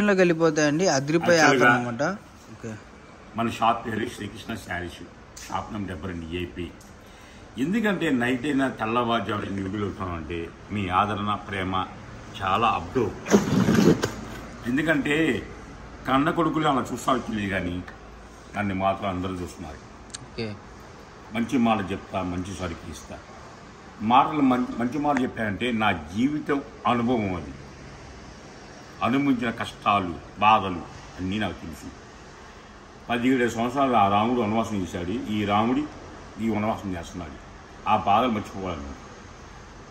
లోకి వెళ్ళిపోతాయండి. అదిరిపోయే ఆఫర్ అన్నమాట. ఓకే, మన షాప్ పేరు Srikrishna sarees, shop number 72 AP. ఎందుకంటే నైట్ అయినా తెల్లవారుజామున నిలుగులు అవుతామంటే మీ ఆదరణ ప్రేమ చాలా అప్డో. ఎందుకంటే కన్న కొడుకులు అలా చూస్తాను తెలియదు కానీ నన్ను మాత్రం అందరూ చూస్తున్నారు. ఓకే, మంచి మాట చెప్తా, మంచి సరికి ఇస్తా. మాటలు మంచి మాట చెప్పానంటే నా జీవితం అనుభవం, అది అనుభవించిన కష్టాలు బాధలు అన్నీ నాకు తెలుసు. 17 సంవత్సరాలు ఆ రాముడు వనవాసం చేశాడు, ఈ రాముడి ఈ వనవాసం చేస్తున్నాడు. ఆ బాధలు మర్చిపోవాలి.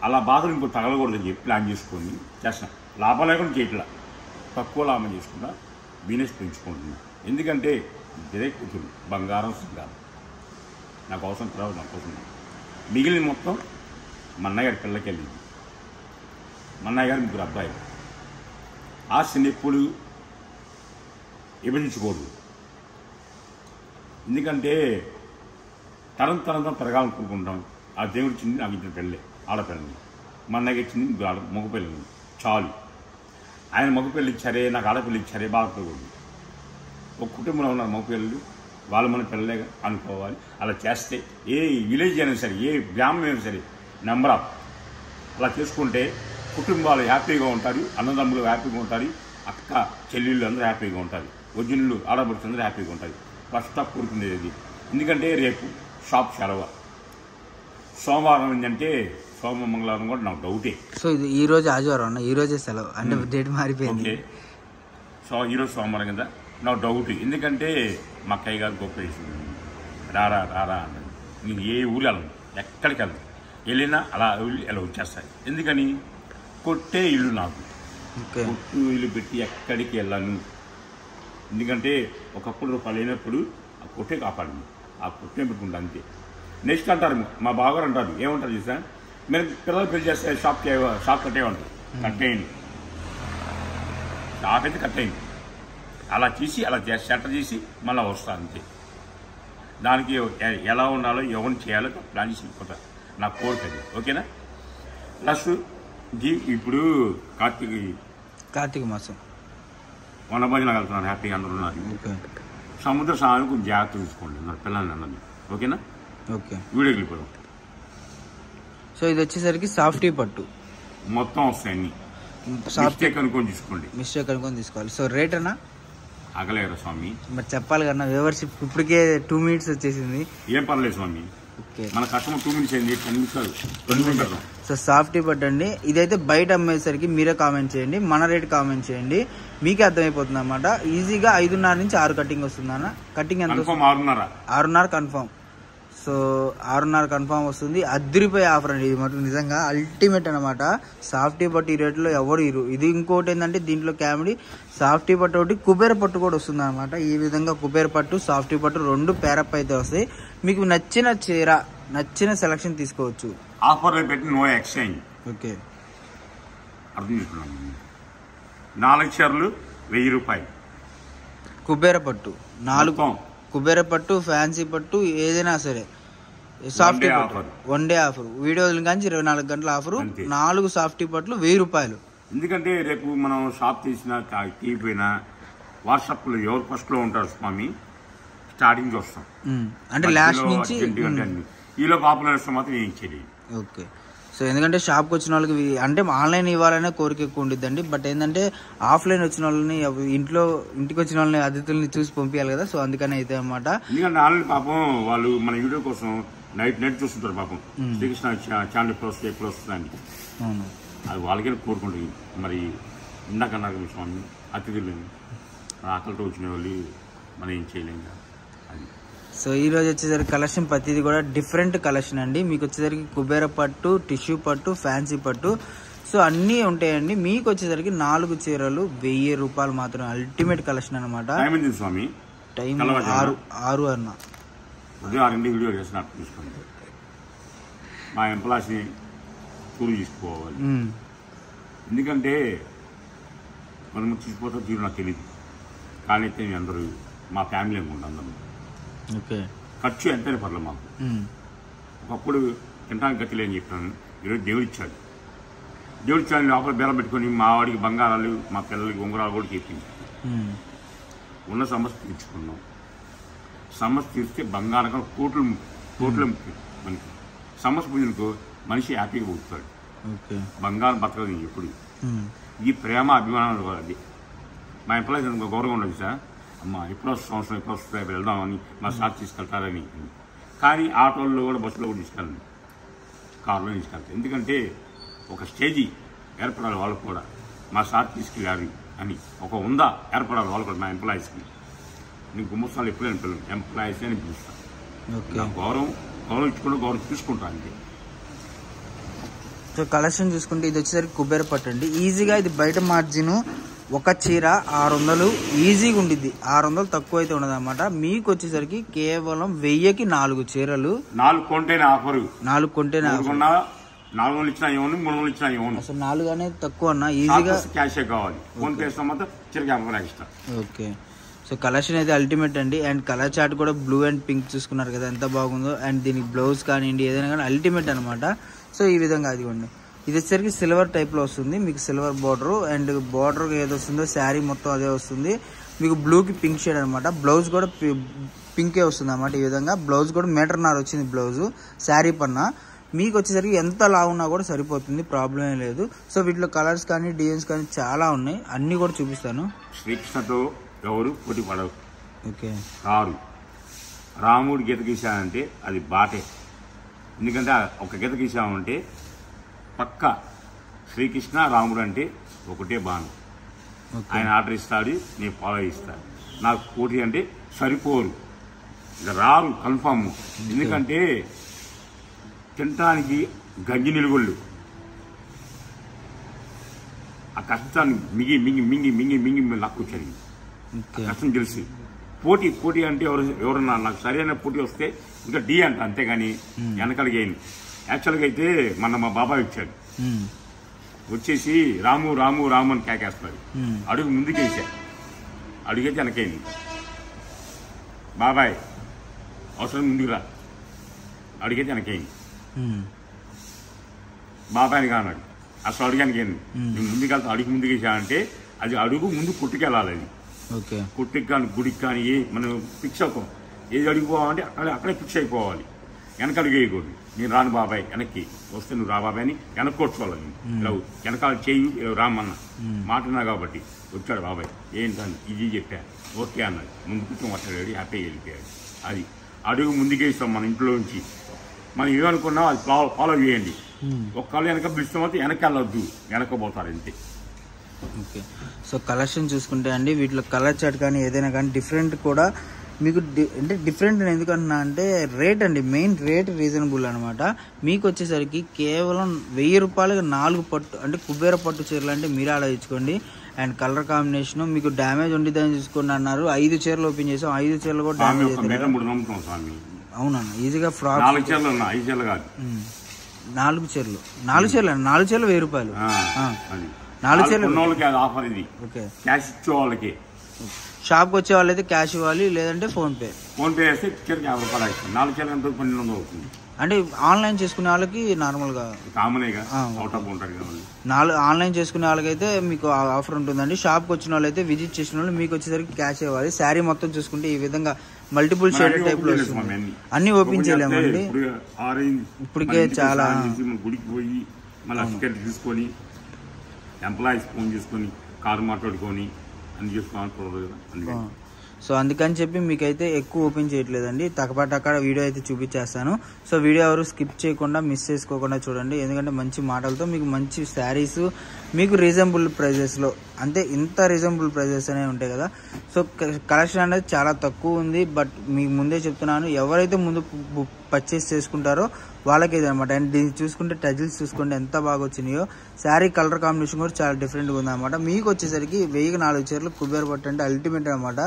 అలా బాధలు ఇంకో తగలకూడదని చెప్పి ప్లాన్ చేసుకొని చేస్తున్నాను. లాభం లేకుండా చేయట్లా, తక్కువ లాభం చేసుకున్నా బిజినెస్ పెంచుకుంటున్నా. ఎందుకంటే ఇదే కూతురు బంగారం సింగారం నాకు అవసరం, తర్వాత నాకు అవసరం. మిగిలిన మొత్తం మా అన్నయ్య గారి పిల్లకి వెళ్ళింది. మా అన్నయ్య గారు 3 అబ్బాయిలు. ఆస్తిని ఎప్పుడు విభజించకూడదు. ఎందుకంటే తరం పెరగాలనుకుంటాం. ఆ దేవుడు ఇచ్చింది నాకు ఇచ్చిన పెళ్ళే, ఆడపిల్లని. మా అన్నయ్య ఇచ్చింది మగపిల్లని చాలు. ఆయన మగపిల్లలు ఇచ్చారే, నాకు ఆడపిల్లలు ఇచ్చారే బాధపడకూడదు. ఒక కుటుంబంలో ఉన్న మగపిల్లలు వాళ్ళు మన పిల్లలే అనుకోవాలి. అలా చేస్తే ఏ విలేజ్ అయినా సరే, ఏ గ్రామం అయినా సరే నెంబర్ ఆఫ్ అలా చేసుకుంటే కుటుంబాలు హ్యాపీగా ఉంటారు, అన్నదమ్ములు హ్యాపీగా ఉంటారు, అక్క చెల్లెళ్ళు అందరూ హ్యాపీగా ఉంటారు, వదినులు ఆడపడుచు అందరూ హ్యాపీగా ఉంటారు. ఫస్ట్ ఆఫ్ కోరుకునేది. ఎందుకంటే రేపు షాప్ సెలవు. సోమవారం ఏంటంటే మంగళవారం కూడా నాకు డౌటే. సో ఇది ఈ రోజు ఆదివారం అన్న, ఈ రోజే సెలవు అంటే డేట్ మారిపోయింది. ఓకే, సో ఈరోజు సోమవారం కదా నాకు డౌట్. ఎందుకంటే మా అక్కయ్య గారు గొప్ప రారా రారా అన్నది. నేను ఏ ఊరు వెళ్ళను, ఎక్కడికి వెళ్ళను. వెళ్ళినా అలా ఇలా వచ్చేస్తాయి. ఎందుకని కొట్టే ఇల్లు నాకు, కొట్టు ఇల్లు పెట్టి ఎక్కడికి వెళ్ళను. ఎందుకంటే ఒకప్పుడు రూపాయలు లేనప్పుడు ఆ కొట్టే కాపాడింది, ఆ కొట్టే పెట్టుకుంటా అంతే. నెక్స్ట్ అంటారు మా బావగారు అంటారు, ఏమంటారు చూసా, మీరు పిల్లలు పెళ్లి చేస్తే షాప్ కట్టేయమంటారు. కట్టేయండి, షాప్ అయితే కట్టేయండి. అలా చేసి అలా సెటర్ చేసి మళ్ళీ వస్తా అంతే. దానికి ఎలా ఉండాలో ఎవరిని చేయాలో ప్లాన్ చేసి వెళ్ళిపోతారు. నా కోరిక అది. ఓకేనా? ప్లస్ ఇప్పుడు కార్తీక మాసం వనభోజనాలు వెళ్తున్నారు, హ్యాపీగా అందరూ ఉన్నారు. సముద్ర స్నానానికి కొంచెం జాగ్రత్త చూసుకోండి నా పిల్లల్ని అన్నది. ఓకేనా? ఓకే, వీడియోకి వెళ్ళిపోదాం. సో ఇది వచ్చేసరికి సాఫ్టీ పట్టు మొత్తం వస్తాయి అన్ని. మిస్టేక్ అనుకొని తీసుకోండి, మిస్టేక్ అనుకొని తీసుకోవాలి. సో రేట్ అన్నా ఆగలేరా స్వామి, మరి చెప్పాలి కన్నా. వ్యూవర్షిప్ ఇప్పటికే 2 minutes వచ్చేసింది. ఏం పర్లేదు స్వామి, మన కస్టమర్ 2 minutes అయింది, 10 నిమిషాలు. సో సాఫ్టీ పట్టు అండి. ఇదైతే బయట అమ్మేసరికి మీరే కామెంట్ చేయండి, మన రేట్ కామెంట్ చేయండి, మీకే అర్థమైపోతుంది అన్నమాట. ఈజీగా 5.5 నుంచి 6 కటింగ్ వస్తుంది అన్న. కటింగ్ ఎంత? 6.5 కన్ఫామ్. సో 6.5 కన్ఫామ్ వస్తుంది. అదిరిపోయే ఆఫర్ అండి ఇది మాత్రం, నిజంగా అల్టిమేట్ అనమాట. సాఫ్టీ పట్టు ఈ రేట్లో ఎవరు ఇరు. ఇది ఇంకోటి ఏంటంటే దీంట్లో కామెడీ, సాఫ్టీ పట్టు ఒకటి కుబేర పట్టు కూడా వస్తుంది అనమాట. ఈ విధంగా కుబేర పట్టు సాఫ్టీ పట్టు 2 పేరప్ అయితే వస్తాయి. మీకు నచ్చిన చీర, నచ్చిన సెలక్షన్ తీసుకోవచ్చు. ఆఫర్లు పెట్టి నో ఎక్స్చేంజ్. ఓకే, అర్థం చేసుకున్నాను. 4 చీరలు 1000 రూపాయలు. కుబేర పట్టు 4, కుబేర పట్టు, ఫ్యాన్సీ పట్టు, ఏదైనా సరే సాఫ్టీ పట్టు 1 డే ఆఫర్. వీడియో కానీ 24 గంటల ఆఫరు. 4 సాఫ్టీ పట్లు 1000 రూపాయలు. ఎందుకంటే రేపు మనం షాప్ తీసినా తీయిపోయినా వాట్సాప్లో ఎవరు ఫస్ట్లో ఉంటారు స్వామి, స్టార్టింగ్ చూస్తాం. అంటే లాస్ట్ నుంచి ఈలో పాపులర్ వస్తే మాత్రం ఏం చేయలేదు. ఓకే, సో ఎందుకంటే షాప్కి వచ్చిన వాళ్ళకి అంటే ఆన్లైన్ ఇవ్వాలనే కోరిక ఎక్కువ ఉండిద్దండి. బట్ ఏంటంటే ఆఫ్లైన్ వచ్చిన వాళ్ళని, ఇంటికి వచ్చిన వాళ్ళని, అతిథుల్ని చూసి పంపించాలి కదా. సో అందుకని అయితే అన్నమాట. ఎందుకంటే ఆన్లైన్ పాపం వాళ్ళు మన వీడియో కోసం నైట్ చూస్తుంటారు పాపం. శ్రీకృష్ణ ఛానల్ ఎప్పుడు వస్తుందని అది వాళ్ళకే కోరుకుంటుంది. మరి ఇందాకన్నారు స్వామి, అతిథులని ఆకలితో వచ్చిన వాళ్ళు మనం ఏం చేయలేము అది. సో ఈ రోజు వచ్చేసరికి కలెక్షన్ ప్రతిది కూడా డిఫరెంట్ కలెక్షన్ అండి. మీకు వచ్చేసరికి కుబేర పట్టు, టిష్యూ పట్టు, ఫ్యాన్సీ పట్టు, సో అన్నీ ఉంటాయండి. మీకు వచ్చేసరికి 4 చీరలు 1000 రూపాయలు మాత్రం. అల్టిమేట్ కలెక్షన్ అనమాట. స్వామి టైం 6 అన్న. ఉదయం 6 వీడియో చేసినట్టు చూసుకోండి. మా ఎంప్లాయీస్ని టూర్ తీసుకోవాలి. ఎందుకంటే మనం తీసిపోతే తీరు నాకు తెలియదు, కానీ అయితే మీ అందరూ మా ఫ్యామిలీ అనుకుంటాం అందరూ. ఓకే, ఖర్చు ఎంతైనా పర్లేదు మాకు. ఒకప్పుడు తినడానికి గతి లేని చెప్పాను, ఈరోజు దేవుడు ఇచ్చాడు. దేవుడి చాలని లోపల బెల్ల పెట్టుకొని మా వాడికి బంగారాలు మా పిల్లలకి ఉంగరాలు కూడా చేపించాం. ఉన్న సమస్య తీర్చుకున్నాం. సమస్య తీర్చితే బంగారం కోట్లు మనకి సమస్య పోయినకు మనిషి హ్యాపీగా పోతాడు. బంగారం బతకదు ఎప్పుడు. ఈ ప్రేమ అభిమానం అది మా ఎంప్లాయీస్ గౌరవం ఉండదు సార్. అమ్మ ఎప్పుడో సంవత్సరం ఎప్పుడో వస్తాయి వెళ్దామని మా సార్ తీసుకెళ్తారని. కానీ ఆటోల్లో కూడా బస్సులో కూడా తీసుకెళ్ళండి, కారులో తీసుకెళ్తారు. ఎందుకంటే ఒక స్టేజీ ఏర్పడాలి వాళ్ళకు కూడా, మా సార్ తీసుకెళ్ళారు అని ఒక ఉందా ఏర్పడాలి వాళ్ళు కూడా. మా ఎంప్లాయీస్కి నేను గుమ్మస్తాలు ఎప్పుడైనా పిల్లలు ఎంప్లాయీస్ అని పిలుస్తాను. గౌరవం ఇచ్చుకుంటూ గౌరవం తీసుకుంటాను అంతే. సో కలెక్షన్ చూసుకుంటే ఇది వచ్చేసరికి కుబేర పట్టు అండి. ఈజీగా ఇది బయట మార్జిన్ ఒక చీర 600 ఈజీగా ఉండిద్ది. 600 తక్కువ అయితే ఉండదు అనమాట. మీకు వచ్చేసరికి కేవలం 1000కి 4 చీరలు. 4 కొంటేనే ఆఫర్. 4 కొంటేనే ఆఫర్. 400 ఇచ్చినా ఇవ్వను, 300 ఇచ్చినా ఇవ్వను. అసలు 4 అనేది తక్కువ అన్న. ఈజీగా క్యాషే కావాలి. ఫోన్ పే మొత్తం చిరగా ఎక్స్ట్రా. ఓకే. సో కలెక్షన్ అయితే అల్టిమేట్ అండి. అండ్ కలర్ చార్ట్ కూడా బ్లూ అండ్ పింక్ చూసుకున్నారు కదా ఎంత బాగుందో. అండ్ దీనికి బ్లౌజ్ కానివ్వండి ఏదైనా కానీ అల్టిమేట్ అనమాట. సో ఈ విధంగా అదిగోండి. ఇది వచ్చేసరికి సిల్వర్ టైప్లో వస్తుంది. మీకు సిల్వర్ బార్డర్ అండ్ బార్డర్ ఏది వస్తుందో శారీ మొత్తం అదే వస్తుంది. మీకు బ్లూకి పింక్ షేడ్ అనమాట. బ్లౌజ్ కూడా పింకే వస్తుంది అనమాట. ఈ విధంగా బ్లౌజ్ కూడా 1.5 వచ్చింది బ్లౌజ్ శారీ పన్నా. మీకు వచ్చేసరికి ఎంత లావున్నా కూడా సరిపోతుంది, ప్రాబ్లం ఏం లేదు. సో వీటిలో కలర్స్ కానీ డిజైన్స్ కానీ చాలా ఉన్నాయి, అన్ని కూడా చూపిస్తాను. శ్రీకృష్ణతో ఎవరు పోటీ పడవు. ఓకే. రాముడు గీత గీసానంటే అది బాటే. ఎందుకంటే ఒక గీత గీసామంటే పక్క శ్రీకృష్ణ రాముడు అంటే ఒకటే బాణం. ఆయన ఆర్డర్ ఇస్తాడు, నేను ఫాలో ఇస్తాను. నాకు పోటీ అంటే సరిపోరు, ఇక రారు కన్ఫామ్. ఎందుకంటే తినటానికి గంజి నిలుగుళ్ళు ఆ కష్టాన్ని మింగి మింగి మింగి మింగి మింగి లాక్కొచ్చాను. కష్టం తెలిసి పోటీ అంటే ఎవరన్నా నాకు సరైన పోటీ వస్తే ఇంకా డి అంట, అంతేగాని వెనకడిగేయండి. యాక్చువల్గా అయితే మొన్న మా బాబాయ్ వచ్చాడు, వచ్చేసి రాము రాము రాము అని కేకేస్తాడు. అడుగు ముందుకేసా, అడుగైతే వెనకైంది. బాబాయ్ అవసరం ముందుకు రా, అడిగైతే వెనకైంది. బాబాయ్ని కానాడు అసలు అడిగానికేంది. నేను ముందుకెళ్తా, అడుగు ముందుకేసా అంటే అది అడుగు ముందు కొట్టుకెళ్ళాలి. అది కొట్టుకి కానీ గుడికి కానీ మనం ఫిక్స్ అవుతాం. ఏది అడిగిపోవాలంటే అక్కడే ఫిక్స్ అయిపోవాలి. వెనక అడుగు వేయకూడదు. నేను రాను బాబాయ్, వెనక్కి వస్తే నువ్వు రా బాబాయ్ అని వెనక్కొచ్చుకోవాలి. ఇలా వెనకాల చేయి రామన్న మాటన్నా కాబట్టి వచ్చాడు బాబాయ్. ఏంటని ఇది చెప్పా, ఓకే అన్నాడు. ముందు కూర్చొని మాట్లాడాడు, హ్యాపీగా వెళ్ళిపోయాడు. అది అడుగు ముందుకే ఇస్తాం మన ఇంట్లో నుంచి. మనం ఏమనుకున్నాం అది ఫాలో చేయండి. ఒక్కళ్ళు వెనక పిలుస్తాం అయితే వెనక వెళ్ళొద్దు, వెనకపోతారు అంతే. ఓకే. సో కలెక్షన్ చూసుకుంటే అండి వీటిలో కలర్ చార్ట్ కానీ ఏదైనా కానీ డిఫరెంట్ కూడా మీకు అంటే డిఫరెంట్ ఎందుకంటున్నా అంటే రేట్ అండి, మెయిన్ రేట్ రీజనబుల్ అనమాట. మీకు వచ్చేసరికి కేవలం 1000 రూపాయలకి 4 పట్టు అంటే కుబేర పట్టు చీరలు అంటే మీరు ఆలోచించుకోండి. అండ్ కలర్ కాంబినేషన్ మీకు డ్యామేజ్ ఉండిద్దని చూసుకోండి అన్నారు. 5 చీరలు ఓపెన్ చేసాం, 5 చీరలు కూడా డ్యామేజ్ అవుతుంది. అవునన్న ఈజీగా ఫ్రాక్ 4 చీరలు 4 చీరలు 1000 రూపాయలు. 4 చీరలు ఓకే. క్యాష్ ఇచ్చే వాళ్ళకి, షాప్కి వచ్చే వాళ్ళైతే క్యాష్ ఇవ్వాలి, లేదంటే ఫోన్ పే వేస్తే చీరకి 50 రూపాయలు ఇస్తాం. 4 చీరలు ఎంత 1200 అవుతుంది. అంటే ఆన్లైన్ చేసుకునే వాళ్ళకి నార్మల్గా కామనేగా అవుట్ ఆఫ్ ఉంటారు కదా. ఆన్లైన్ చేసుకునే వాళ్ళకైతే మీకు ఆఫర్ ఉంటుందండి. షాప్కి వచ్చిన వాళ్ళైతే విజిట్ చేసిన వాళ్ళు మీకు వచ్చేసరికి క్యాష్ ఇవ్వాలి. శారీ మొత్తం చూసుకుంటే ఈ విధంగా మల్టిపుల్ షేడ్ టైప్ లో అన్ని ఓపెన్ చేయలేమండి. ఇప్పటికే చాలా గుడికి పోయి మళ్ళీ టికెట్ తీసుకొని ఎంప్లాయీస్ ఫోన్ చేసుకొని కారు మాట్లాడుకొని అన్ని చేసుకోవాలి కదా. సో అందుకని చెప్పి మీకైతే ఎక్కువ ఓపెన్ చేయట్లేదండి, తక్కపట్టక్కడ వీడియో అయితే చూపించేస్తాను. సో వీడియో ఎవరు స్కిప్ చేయకుండా మిస్ చేసుకోకుండా చూడండి, ఎందుకంటే మంచి మాటలతో మీకు మంచి శారీస్ మీకు రీజనబుల్ ప్రైజెస్లో, అంటే ఇంత రీజనబుల్ ప్రైజెస్ అనేవి ఉంటాయి కదా. సో కలెక్షన్ అనేది చాలా తక్కువ ఉంది. బట్ మీకు ముందే చెప్తున్నాను, ఎవరైతే ముందు పర్చేస్ చేసుకుంటారో వాళ్ళకి ఇది అనమాట. అండ్ దీన్ని చూసుకుంటే టజిల్స్ చూసుకుంటే ఎంత బాగా వచ్చినాయో. శారీ కలర్ కాంబినేషన్ కూడా చాలా డిఫరెంట్గా ఉందన్నమాట. మీకు వచ్చేసరికి 1000కి 4 చీరలు కుబేర పట్టు అంటే అల్టిమేట్ అనమాట.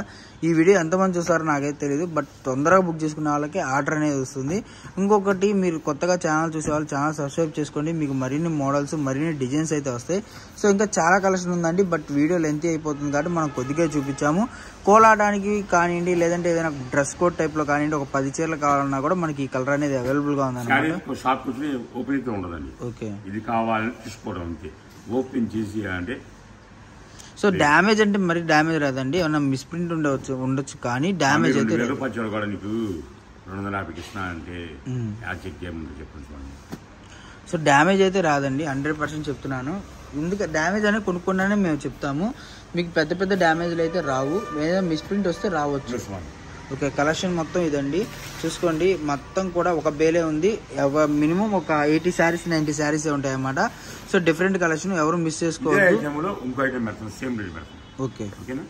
ఈ వీడియో ఎంతమంది చూస్తారో నాకైతే తెలియదు, బట్ తొందరగా బుక్ చేసుకునే వాళ్ళకి ఆర్డర్ అనేది వస్తుంది. ఇంకొకటి, మీరు కొత్తగా ఛానల్ చూసే వాళ్ళు ఛానల్ సబ్స్క్రైబ్ చేసుకోండి, మీకు మరిన్ని మోడల్స్ మరిన్ని డిజైన్స్ అయితే వస్తాయి. సో ఇంకా చాలా కలెక్షన్ ఉందండి, బట్ వీడియో లెంత్ అయిపోతుంది కాబట్టి మనం కొద్దిగా చూపించాము. కోలాడానికి కానివ్వండి, లేదంటే ఏదైనా డ్రెస్ కోడ్ టైప్ లో కానివ్వండి, ఒక 10 చీరలు కావాలన్నా కూడా మనకి ఈ కలర్ అనేది అవైలబుల్ గా ఉందన్నమాట. షాప్ ఓపెన్ అయితే ఉండదండి. ఓకే, ఇది కావాలని తీసుకోవడం అంతే. ఓపెన్ చేసి అంటే సో డ్యామేజ్ అంటే మరి డ్యామేజ్ రాదండి, ఏమన్నా మిస్ప్రింట్ ఉండొచ్చు కానీ డ్యామేజ్ అయితే రూపాయలు కూడా నీకు 250 ఇస్తున్నా అంటే చెక్ చేయమని చెప్పండి చూడండి. సో డ్యామేజ్ అయితే రాదండి, 100% చెప్తున్నాను. ఎందుకు డ్యామేజ్ అనేది కొనుక్కుండానే మేము చెప్తాము. మీకు పెద్ద పెద్ద డ్యామేజ్లు అయితే రావు, ఏదైనా మిస్ప్రింట్ వస్తే రావచ్చు. ఓకే, కలెక్షన్ మొత్తం ఇదండి చూసుకోండి. మొత్తం కూడా ఒక బేలే ఉంది, మినిమం ఒక 80 శారీస్ 90 శారీస్ ఉంటాయి అన్నమాట. సో డిఫరెంట్ కలెక్షన్, ఎవరు మిస్ చేసుకోవద్దు. ఇంకో ఐటమ్ పెడతాం, సేమ్ రేట్ పెడతాం. ఓకేనా?